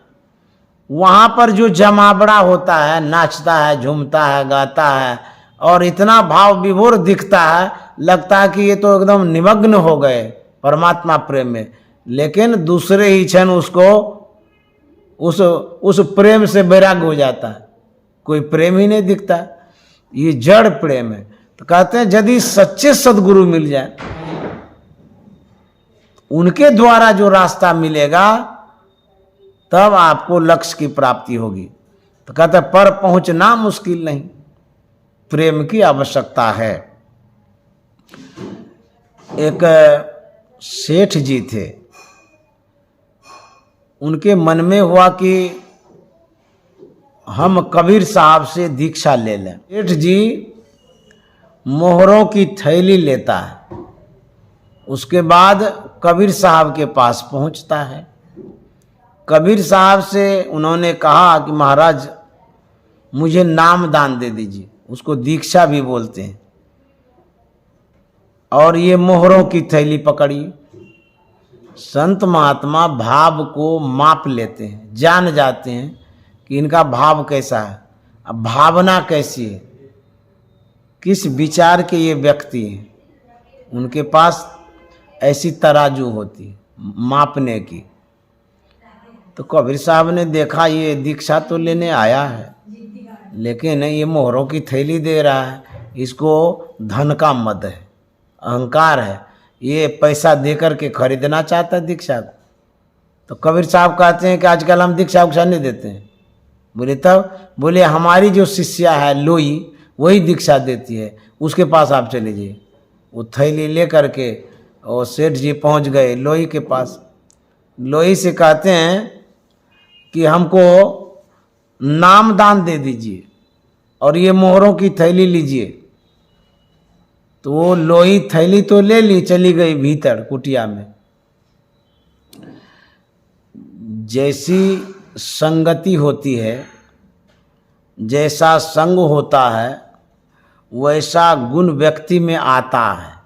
वहाँ पर जो जमावड़ा होता है, नाचता है, झूमता है, गाता है और इतना भाव विभोर दिखता है, लगता है कि ये तो एकदम निमग्न हो गए परमात्मा प्रेम में। लेकिन दूसरे ही क्षण उसको उस प्रेम से वैराग्य हो जाता है, कोई प्रेम ही नहीं दिखता। ये जड़ प्रेम है। तो कहते हैं यदि सच्चे सद्गुरु मिल जाए, उनके द्वारा जो रास्ता मिलेगा तब आपको लक्ष्य की प्राप्ति होगी। तो कहते हैं पर पहुंचना मुश्किल नहीं, प्रेम की आवश्यकता है। एक सेठ जी थे, उनके मन में हुआ कि हम कबीर साहब से दीक्षा ले लें। सेठ जी मोहरों की थैली लेता है, उसके बाद कबीर साहब के पास पहुंचता है। कबीर साहब से उन्होंने कहा कि महाराज मुझे नाम दान दे दीजिए, उसको दीक्षा भी बोलते हैं। और ये मोहरों की थैली पकड़ी। संत महात्मा भाव को माप लेते हैं, जान जाते हैं कि इनका भाव कैसा है, अब भावना कैसी है, किस विचार के ये व्यक्ति हैं। उनके पास ऐसी तराजू होती है मापने की। तो कबीर साहब ने देखा ये दीक्षा तो लेने आया है, लेकिन ये मोहरों की थैली दे रहा है, इसको धन का मद है, अहंकार है, ये पैसा दे करके खरीदना चाहता है दीक्षा को। तो कबीर साहब कहते हैं कि आजकल हम दीक्षा उक्षा नहीं देते हैं। बोले तब? बोले हमारी जो शिष्या है लोई, वही दीक्षा देती है, उसके पास आप चले जाइए। वो थैली ले करके और सेठ जी पहुंच गए लोई के पास। लोई से कहते हैं कि हमको नाम दान दे दीजिए और ये मोहरों की थैली लीजिए। तो वो लोई थैली तो ले ली, चली गई भीतर कुटिया में। जैसी संगति होती है, जैसा संग होता है, वैसा गुण व्यक्ति में आता है।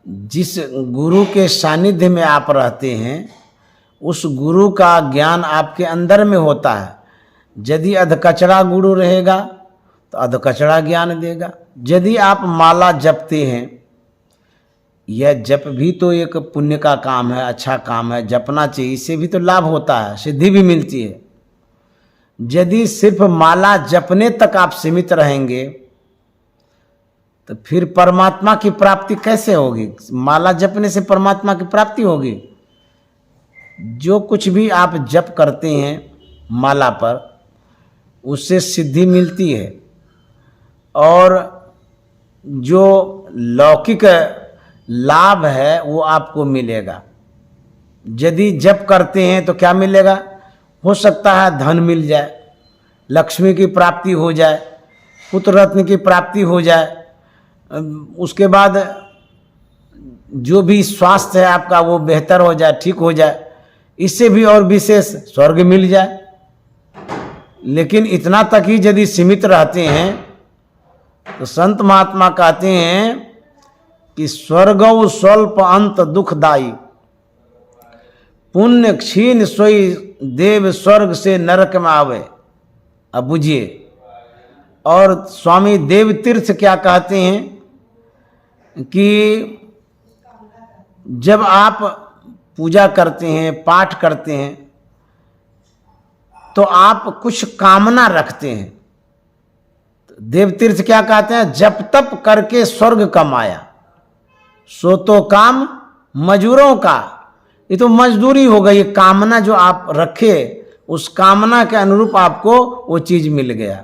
जिस गुरु के सानिध्य में आप रहते हैं, उस गुरु का ज्ञान आपके अंदर में होता है। यदि अधकचरा गुरु रहेगा तो अधकचरा ज्ञान देगा। यदि आप माला जपते हैं, यह जप भी तो एक पुण्य का काम है, अच्छा काम है, जपना चाहिए, इससे भी तो लाभ होता है, सिद्धि भी मिलती है। यदि सिर्फ माला जपने तक आप सीमित रहेंगे तो फिर परमात्मा की प्राप्ति कैसे होगी? माला जपने से परमात्मा की प्राप्ति होगी? जो कुछ भी आप जप करते हैं माला पर, उससे सिद्धि मिलती है। और जो लौकिक लाभ है वो आपको मिलेगा। यदि जप करते हैं तो क्या मिलेगा? हो सकता है धन मिल जाए, लक्ष्मी की प्राप्ति हो जाए, पुत्र रत्न की प्राप्ति हो जाए, उसके बाद जो भी स्वास्थ्य है आपका वो बेहतर हो जाए, ठीक हो जाए, इससे भी और विशेष स्वर्ग मिल जाए। लेकिन इतना तक ही यदि सीमित रहते हैं तो संत महात्मा कहते हैं कि स्वर्गौ स्वल्प अंत दुखदाई, पुण्य क्षीण सोई देव स्वर्ग से नरक में आवे। अब बुझिए। और स्वामी देव तीर्थ क्या कहते हैं कि जब आप पूजा करते हैं, पाठ करते हैं, तो आप कुछ कामना रखते हैं। देव तीर्थ क्या कहते हैं? जप तप करके स्वर्ग कमाया, सो तो काम मजदूरों का। ये तो मजदूरी हो गई। कामना जो आप रखे, उस कामना के अनुरूप आपको वो चीज मिल गया।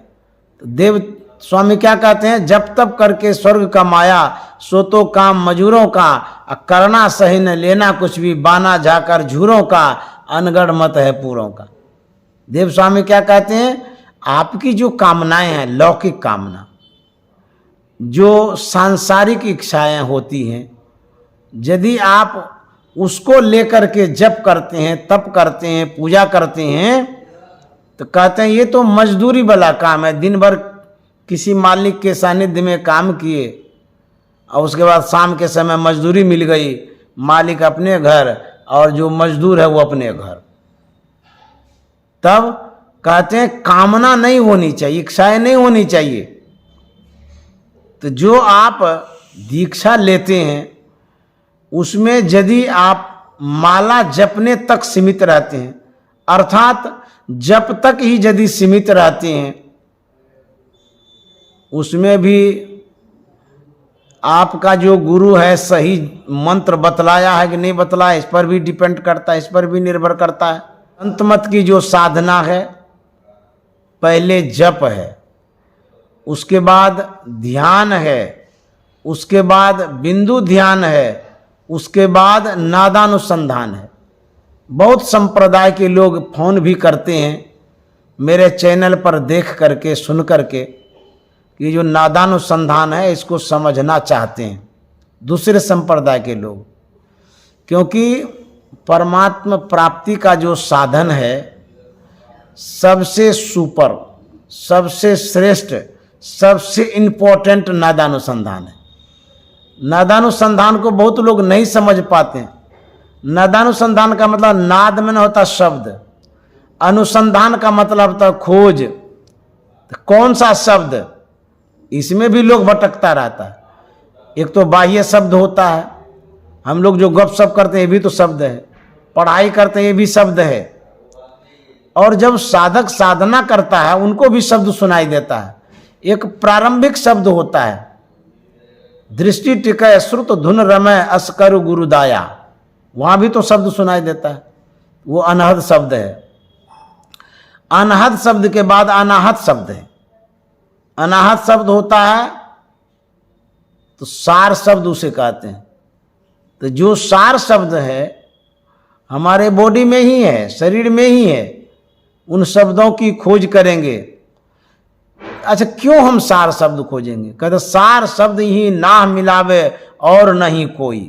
तो देव स्वामी क्या कहते हैं? जप तप करके स्वर्ग कमाया, सो तो काम मजूरों का, करना सही न लेना कुछ भी, बाना जाकर झूरों का, अनगढ़ मत है पूरों का। देव स्वामी क्या कहते हैं? आपकी जो कामनाएं हैं, लौकिक कामना, जो सांसारिक इच्छाएं होती हैं, यदि आप उसको लेकर के जप करते हैं, तप करते हैं, पूजा करते हैं, तो कहते हैं ये तो मजदूरी वाला काम है। दिन भर किसी मालिक के सानिध्य में काम किए और उसके बाद शाम के समय मजदूरी मिल गई, मालिक अपने घर और जो मजदूर है वो अपने घर। तब कहते हैं कामना नहीं होनी चाहिए, इच्छाएं नहीं होनी चाहिए। तो जो आप दीक्षा लेते हैं उसमें यदि आप माला जपने तक सीमित रहते हैं, अर्थात जप तक ही यदि सीमित रहते हैं, उसमें भी आपका जो गुरु है सही मंत्र बतलाया है कि नहीं बतलाया, इस पर भी डिपेंड करता है, इस पर भी निर्भर करता है। संत मत की जो साधना है, पहले जप है, उसके बाद ध्यान है, उसके बाद बिंदु ध्यान है, उसके बाद नादानुसंधान है। बहुत संप्रदाय के लोग फोन भी करते हैं मेरे चैनल पर देख करके, सुन करके, कि जो नादानुसंधान है इसको समझना चाहते हैं दूसरे संप्रदाय के लोग। क्योंकि परमात्मा प्राप्ति का जो साधन है, सबसे सुपर, सबसे श्रेष्ठ, सबसे इम्पोर्टेंट नादानुसंधान है। नादानुसंधान को बहुत लोग नहीं समझ पाते हैं। नादानुसंधान का मतलब नाद में न होता शब्द, अनुसंधान का मतलब होता खोज। तो कौन सा शब्द, इसमें भी लोग भटकता रहता है। एक तो बाह्य शब्द होता है, हम लोग जो गप सप करते हैं ये भी तो शब्द है, पढ़ाई करते हैं ये भी शब्द है, और जब साधक साधना करता है उनको भी शब्द सुनाई देता है। एक प्रारंभिक शब्द होता है, दृष्टि टिकै श्रुत धुन रमय अस करु गुरुदाया, वहां भी तो शब्द सुनाई देता है, वो अनहद शब्द है। अनहद शब्द के बाद अनाहत शब्द है। अनाहत शब्द होता है तो सार शब्द उसे कहते हैं। तो जो सार शब्द है हमारे बॉडी में ही है, शरीर में ही है, उन शब्दों की खोज करेंगे। अच्छा, क्यों हम सार शब्द खोजेंगे? कहते सार शब्द ही ना मिलावे और नहीं कोई।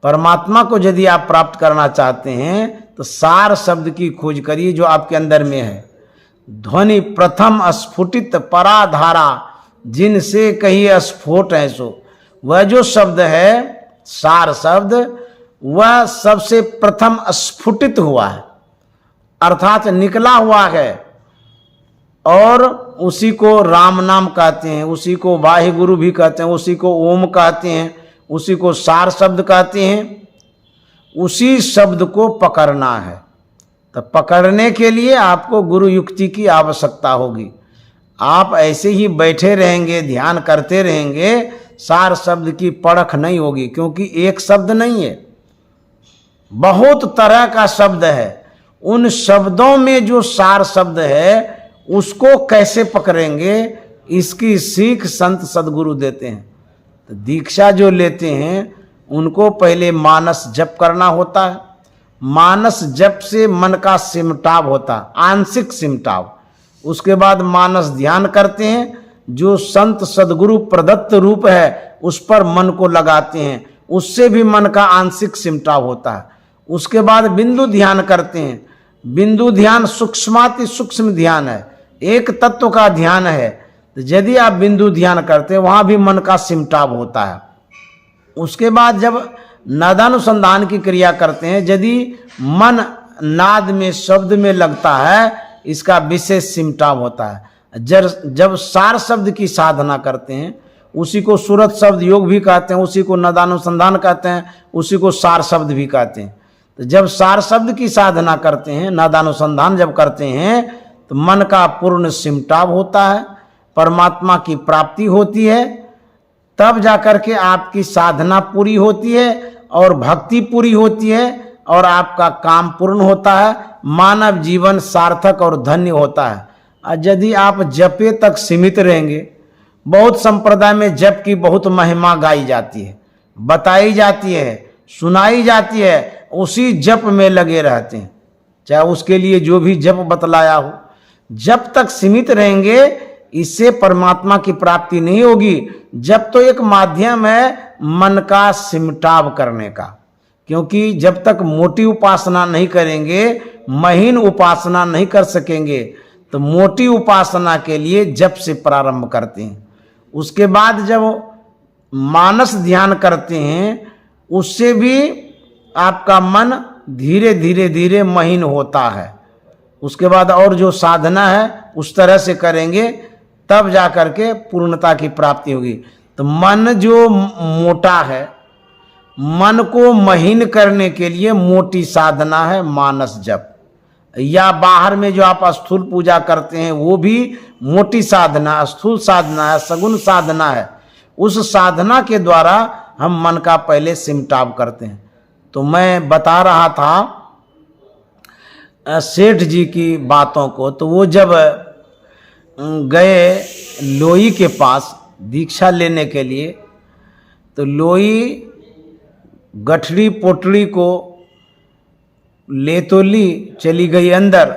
परमात्मा को यदि आप प्राप्त करना चाहते हैं तो सार शब्द की खोज करिए जो आपके अंदर में है। ध्वनि प्रथम स्फुटित पराधारा, जिनसे कही स्फोट है सो, वह जो शब्द है सार शब्द, वह सबसे प्रथम स्फुटित हुआ है, अर्थात निकला हुआ है। और उसी को राम नाम कहते हैं, उसी को वाहिगुरु भी कहते हैं, उसी को ओम कहते हैं, उसी को सार शब्द कहते हैं। उसी शब्द को पकड़ना है, तो पकड़ने के लिए आपको गुरु युक्ति की आवश्यकता होगी। आप ऐसे ही बैठे रहेंगे, ध्यान करते रहेंगे, सार शब्द की परख नहीं होगी। क्योंकि एक शब्द नहीं है, बहुत तरह का शब्द है। उन शब्दों में जो सार शब्द है उसको कैसे पकड़ेंगे, इसकी सीख संत सदगुरु देते हैं। तो दीक्षा जो लेते हैं उनको पहले मानस जप करना होता है। मानस जप से मन का सिमटाव होता है, आंशिक सिमटाव। उसके बाद मानस ध्यान करते हैं, जो संत सदगुरु प्रदत्त रूप है उस पर मन को लगाते हैं, उससे भी मन का आंशिक सिमटाव होता है। उसके बाद बिंदु ध्यान करते हैं। बिंदु ध्यान सूक्ष्माति सूक्ष्म ध्यान है, एक तत्व का ध्यान है। तो यदि आप बिंदु ध्यान करते हैं वहां भी मन का सिमटाव होता है। उसके बाद जब नादानुसंधान की क्रिया करते हैं, यदि मन नाद में शब्द में लगता है, इसका विशेष सिमटाव होता है। जब सार शब्द की साधना करते हैं, उसी को सूरत शब्द योग भी कहते हैं, उसी को नादानुसंधान कहते हैं, उसी को सार शब्द भी कहते हैं। तो जब सार शब्द की साधना करते हैं, नादानुसंधान जब करते हैं, तो मन का पूर्ण सिमटाव होता है, परमात्मा की प्राप्ति होती है। तब जाकर के आपकी साधना पूरी होती है और भक्ति पूरी होती है और आपका काम पूर्ण होता है, मानव जीवन सार्थक और धन्य होता है। यदि आप जपे तक सीमित रहेंगे, बहुत संप्रदाय में जप की बहुत महिमा गाई जाती है, बताई जाती है, सुनाई जाती है, उसी जप में लगे रहते हैं, चाहे उसके लिए जो भी जप बतलाया हो। जब तक सीमित रहेंगे, इससे परमात्मा की प्राप्ति नहीं होगी। जब तो एक माध्यम है मन का सिमटाव करने का, क्योंकि जब तक मोटी उपासना नहीं करेंगे, महीन उपासना नहीं कर सकेंगे। तो मोटी उपासना के लिए जप से प्रारंभ करते हैं। उसके बाद जब मानस ध्यान करते हैं, उससे भी आपका मन धीरे धीरे धीरे महीन होता है। उसके बाद और जो साधना है उस तरह से करेंगे, तब जाकर के पूर्णता की प्राप्ति होगी। तो मन जो मोटा है, मन को महीन करने के लिए मोटी साधना है मानस जप। या बाहर में जो आप स्थूल पूजा करते हैं, वो भी मोटी साधना, स्थूल साधना है, सगुण साधना है। उस साधना के द्वारा हम मन का पहले सिमटाव करते हैं। तो मैं बता रहा था सेठ जी की बातों को। तो वो जब गए लोई के पास दीक्षा लेने के लिए, तो लोई गठड़ी पोटड़ी को ले तो ली, चली गई अंदर,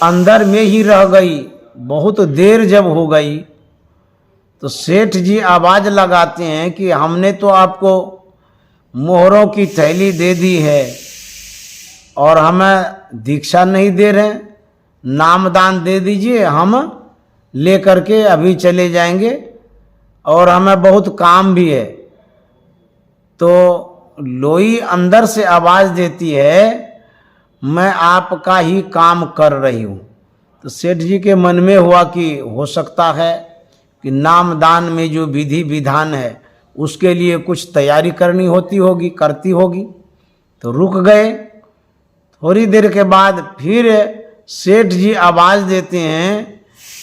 अंदर में ही रह गई। बहुत देर जब हो गई, तो सेठ जी आवाज लगाते हैं कि हमने तो आपको मोहरों की थैली दे दी है और हमें दीक्षा नहीं दे रहे, नामदान दे दीजिए, हम ले करके अभी चले जाएंगे और हमें बहुत काम भी है। तो लोई अंदर से आवाज देती है, मैं आपका ही काम कर रही हूँ। तो सेठ जी के मन में हुआ कि हो सकता है कि नामदान में जो विधि विधान है उसके लिए कुछ तैयारी करनी करती होगी। तो रुक गए। थोड़ी देर के बाद फिर सेठ जी आवाज देते हैं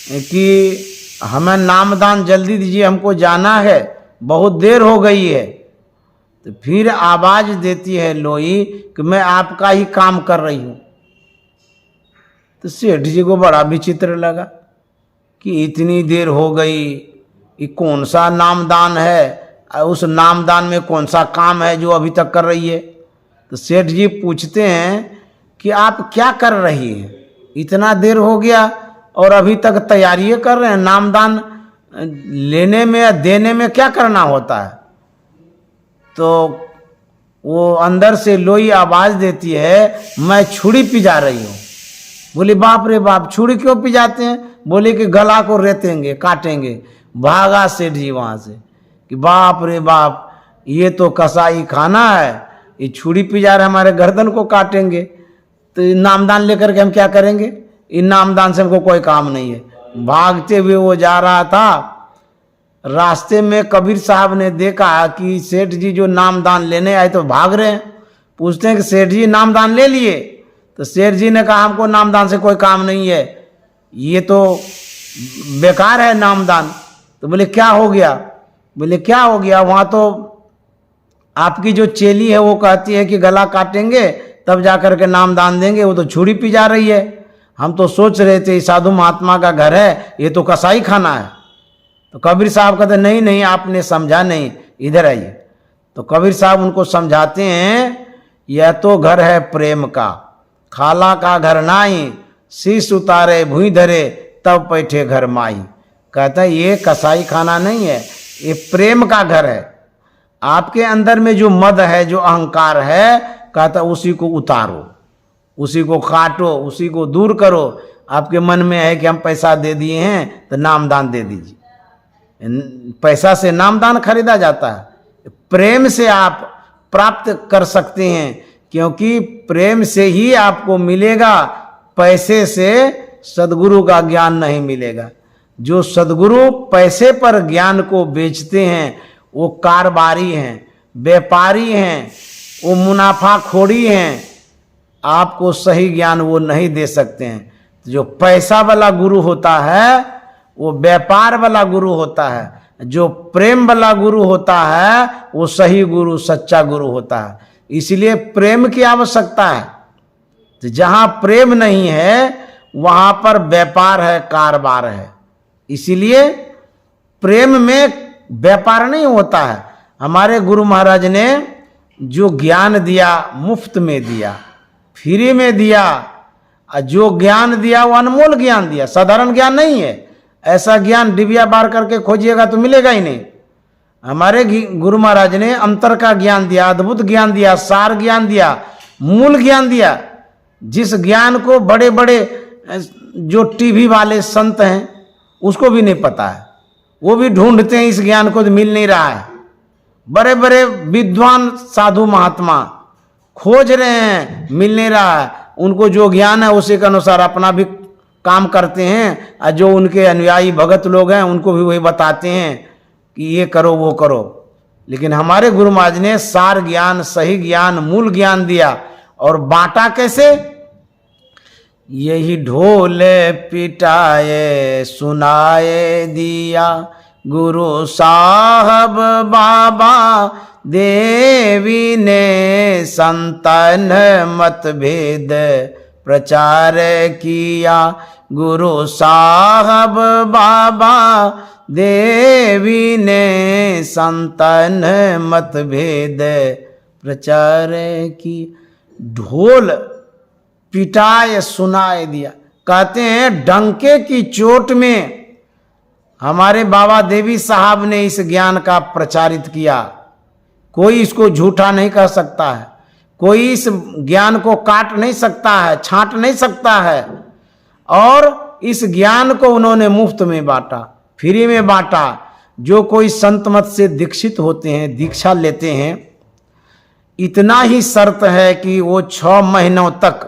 कि हमें नामदान जल्दी दीजिए, हमको जाना है, बहुत देर हो गई है। तो फिर आवाज देती है लोई कि मैं आपका ही काम कर रही हूं। तो सेठ जी को बड़ा विचित्र लगा कि इतनी देर हो गई, ये कौन सा नामदान है, उस नामदान में कौन सा काम है जो अभी तक कर रही है। तो सेठ जी पूछते हैं कि आप क्या कर रही हैं, इतना देर हो गया और अभी तक तैयारी कर रहे हैं, नामदान लेने में या देने में क्या करना होता है। तो वो अंदर से लोई आवाज देती है, मैं छुरी पिजा रही हूँ। बोले बाप रे बाप, छुरी क्यों पिजाते हैं? बोले कि गला को रेतेंगे, काटेंगे। भागा सेठ जी वहां से कि बाप रे बाप, ये तो कसाई खाना है, ये छुरी पिजा रहे, हमारे गर्दन को काटेंगे। तो नामदान लेकर के हम क्या करेंगे, इन नामदान से हमको कोई काम नहीं है। भागते हुए वो जा रहा था, रास्ते में कबीर साहब ने देखा कि सेठ जी जो नामदान लेने आए तो भाग रहे हैं। पूछते हैं कि सेठ जी नामदान ले लिए? तो सेठ जी ने कहा हमको नामदान से कोई काम नहीं है, ये तो बेकार है नामदान। तो बोले क्या हो गया? बोले क्या हो गया, वहाँ तो आपकी जो चेली है वो कहती है कि गला काटेंगे तब जाकर के नामदान देंगे, वो तो छुरी पिजा रही है। हम तो सोच रहे थे साधु महात्मा का घर है, ये तो कसाई खाना है। तो कबीर साहब कहते नहीं नहीं, आपने समझा नहीं, इधर आइए। तो कबीर साहब उनको समझाते हैं, यह तो घर है प्रेम का, खाला का घर नाई, शीश उतारे भुई धरे तब बैठे घर माई। कहता है ये कसाई खाना नहीं है, ये प्रेम का घर है। आपके अंदर में जो मद है, जो अहंकार है, कहता उसी को उतारो, उसी को काटो, उसी को दूर करो। आपके मन में है कि हम पैसा दे दिए हैं तो नामदान दे दीजिए। पैसा से नामदान खरीदा जाता है, प्रेम से आप प्राप्त कर सकते हैं, क्योंकि प्रेम से ही आपको मिलेगा, पैसे से सद्गुरु का ज्ञान नहीं मिलेगा। जो सद्गुरु पैसे पर ज्ञान को बेचते हैं वो कारोबारी हैं, व्यापारी हैं, वो मुनाफाखोरी हैं। आपको सही ज्ञान वो नहीं दे सकते हैं। जो पैसा वाला गुरु होता है वो व्यापार वाला गुरु होता है, जो प्रेम वाला गुरु होता है वो सही गुरु, सच्चा गुरु होता है। इसलिए प्रेम की आवश्यकता है। तो जहां प्रेम नहीं है वहां पर व्यापार है, कारोबार है। इसीलिए प्रेम में व्यापार नहीं होता है। हमारे गुरु महाराज ने जो ज्ञान दिया मुफ्त में दिया, फ्री में दिया। जो ज्ञान दिया वो अनमोल ज्ञान दिया, साधारण ज्ञान नहीं है। ऐसा ज्ञान डिबिया बार करके खोजिएगा तो मिलेगा ही नहीं। हमारे गुरु महाराज ने अंतर का ज्ञान दिया, अद्भुत ज्ञान दिया, सार ज्ञान दिया, मूल ज्ञान दिया। जिस ज्ञान को बड़े बड़े जो टीवी वाले संत हैं उसको भी नहीं पता है, वो भी ढूंढते हैं इस ज्ञान को, तो मिल नहीं रहा है। बड़े बड़े विद्वान साधु महात्मा खोज रहे हैं, मिल नहीं रहा है। उनको जो ज्ञान है उसी के अनुसार अपना भी काम करते हैं, और जो उनके अनुयायी भगत लोग हैं उनको भी वही बताते हैं कि ये करो वो करो। लेकिन हमारे गुरु महाराज ने सार ज्ञान, सही ज्ञान, मूल ज्ञान दिया। और बांटा कैसे? यही ढोल पिटाए सुनाए दिया गुरु साहब बाबा देवी ने, संतन मतभेद प्रचार किया गुरु साहब बाबा देवी ने, संतन मतभेद प्रचार की। ढोल पिटाए सुनाए दिया, कहते हैं डंके की चोट में हमारे बाबा देवी साहब ने इस ज्ञान का प्रचारित किया। कोई इसको झूठा नहीं कह सकता है, कोई इस ज्ञान को काट नहीं सकता है, छांट नहीं सकता है। और इस ज्ञान को उन्होंने मुफ्त में बांटा, फ्री में बांटा। जो कोई संत मत से दीक्षित होते हैं, दीक्षा लेते हैं, इतना ही शर्त है कि वो 6 महीनों तक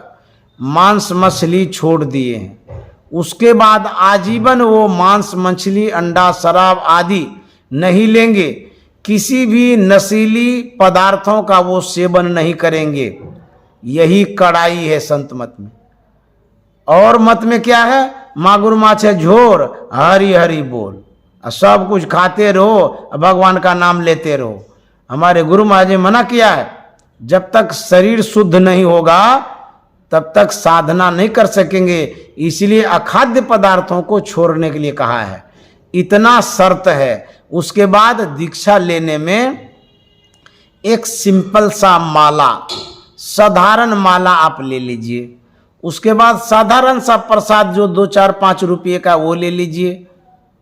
मांस मछली छोड़ दिए हैं। उसके बाद आजीवन वो मांस मछली, अंडा, शराब आदि नहीं लेंगे। किसी भी नशीली पदार्थों का वो सेवन नहीं करेंगे। यही कड़ाई है संत मत में। और मत में क्या है? मागुर माछे झोर, हरी हरी बोल, सब कुछ खाते रहो, भगवान का नाम लेते रहो। हमारे गुरु महाराज ने मना किया है, जब तक शरीर शुद्ध नहीं होगा तब तक साधना नहीं कर सकेंगे। इसलिए अखाद्य पदार्थों को छोड़ने के लिए कहा है। इतना शर्त है। उसके बाद दीक्षा लेने में एक सिंपल सा माला, साधारण माला आप ले लीजिए। उसके बाद साधारण सा प्रसाद जो 2, 4, 5 रुपये का वो ले लीजिए।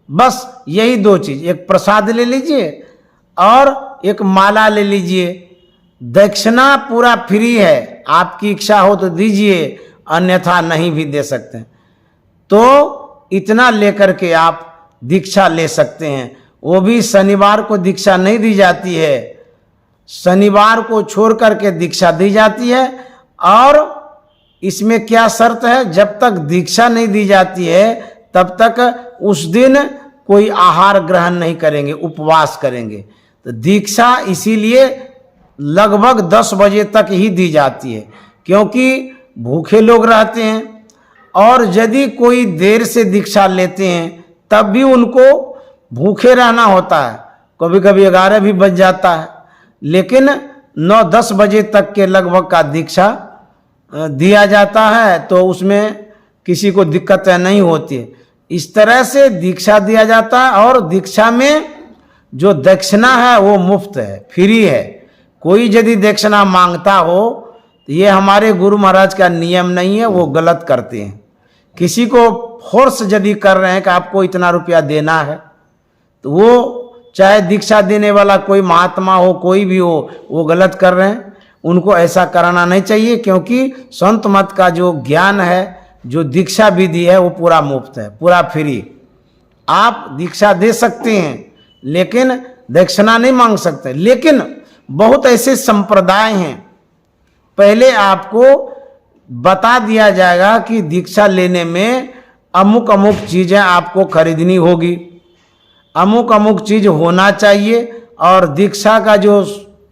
बस यही 2 चीज, एक प्रसाद ले लीजिए और एक माला ले लीजिए। दक्षिणा पूरा फ्री है, आपकी इच्छा हो तो दीजिए, अन्यथा नहीं भी दे सकते। तो इतना लेकर के आप दीक्षा ले सकते हैं। वो भी शनिवार को दीक्षा नहीं दी जाती है, शनिवार को छोड़ करके दीक्षा दी जाती है। और इसमें क्या शर्त है? जब तक दीक्षा नहीं दी जाती है तब तक उस दिन कोई आहार ग्रहण नहीं करेंगे, उपवास करेंगे। तो दीक्षा इसीलिए लगभग 10 बजे तक ही दी जाती है, क्योंकि भूखे लोग रहते हैं। और यदि कोई देर से दीक्षा लेते हैं तब भी उनको भूखे रहना होता है, कभी कभी 11 भी बज जाता है। लेकिन 9-10 बजे तक के लगभग का दीक्षा दिया जाता है, तो उसमें किसी को दिक्कत नहीं होती है। इस तरह से दीक्षा दिया जाता है। और दीक्षा में जो दक्षिणा है वो मुफ्त है, फ्री है। कोई यदि दक्षिणा मांगता हो तो ये हमारे गुरु महाराज का नियम नहीं है, वो गलत करते हैं। किसी को फोर्स यदि कर रहे हैं कि आपको इतना रुपया देना है, तो वो चाहे दीक्षा देने वाला कोई महात्मा हो, कोई भी हो, वो गलत कर रहे हैं। उनको ऐसा कराना नहीं चाहिए, क्योंकि संत मत का जो ज्ञान है, जो दीक्षा विधि है, वो पूरा मुफ्त है, पूरा फ्री। आप दीक्षा दे सकते हैं लेकिन दक्षिणा नहीं मांग सकते। लेकिन बहुत ऐसे संप्रदाय हैं, पहले आपको बता दिया जाएगा कि दीक्षा लेने में अमुक अमुक चीजें आपको खरीदनी होगी, अमुक अमुक चीज होना चाहिए, और दीक्षा का जो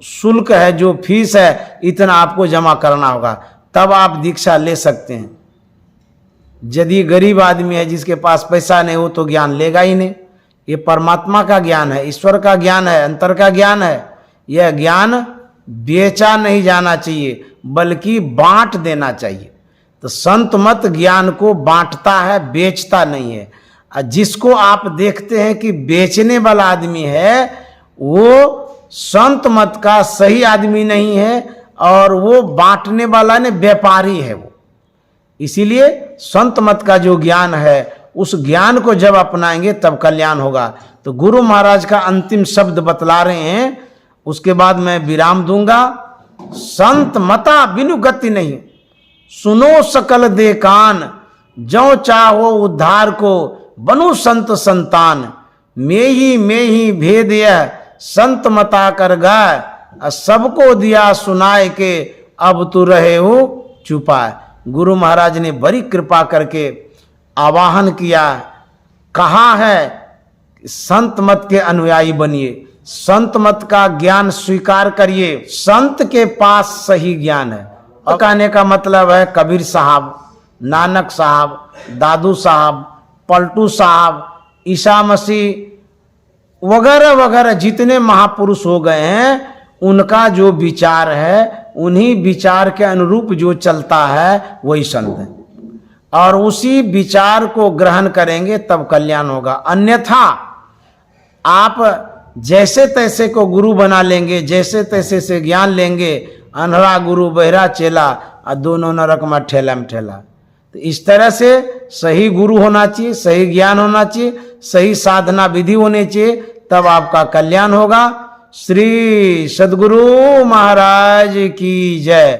शुल्क है, जो फीस है, इतना आपको जमा करना होगा, तब आप दीक्षा ले सकते हैं। यदि गरीब आदमी है जिसके पास पैसा नहीं, वो तो ज्ञान लेगा ही नहीं। ये परमात्मा का ज्ञान है, ईश्वर का ज्ञान है, अंतर का ज्ञान है। यह ज्ञान बेचा नहीं जाना चाहिए, बल्कि बांट देना चाहिए। तो संत मत ज्ञान को बांटता है, बेचता नहीं है। जिसको आप देखते हैं कि बेचने वाला आदमी है, वो संत मत का सही आदमी नहीं है, और वो बांटने वाला ने व्यापारी है वो। इसीलिए संत मत का जो ज्ञान है, उस ज्ञान को जब अपनाएंगे तब कल्याण होगा। तो गुरु महाराज का अंतिम शब्द बतला रहे हैं, उसके बाद मैं विराम दूंगा। संत मता बिनु गति नहीं, सुनो सकल दे कान, जो चाहो उद्धार को बनु संत संतान। में ही भेद यह संत मता कर गाय, सबको दिया सुनाए के अब तू रहे हो चुपाए। गुरु महाराज ने बड़ी कृपा करके आवाहन किया, कहा है संत मत के अनुयायी बनिए, संत मत का ज्ञान स्वीकार करिए। संत के पास सही ज्ञान है। और कहने का मतलब है कबीर साहब, नानक साहब, दादू साहब, पलटू साहब, ईसा मसीह वगैरह वगैरह जितने महापुरुष हो गए हैं, उनका जो विचार है, उन्हीं विचार के अनुरूप जो चलता है वही संत है। और उसी विचार को ग्रहण करेंगे तब कल्याण होगा। अन्यथा आप जैसे तैसे को गुरु बना लेंगे, जैसे तैसे से ज्ञान लेंगे, अनहरा गुरु बहरा चेला, और दोनों नरक में ठेला में ठेला। तो इस तरह से सही गुरु होना चाहिए, सही ज्ञान होना चाहिए, सही साधना विधि होनी चाहिए, तब आपका कल्याण होगा। श्री सद्गुरु महाराज की जय।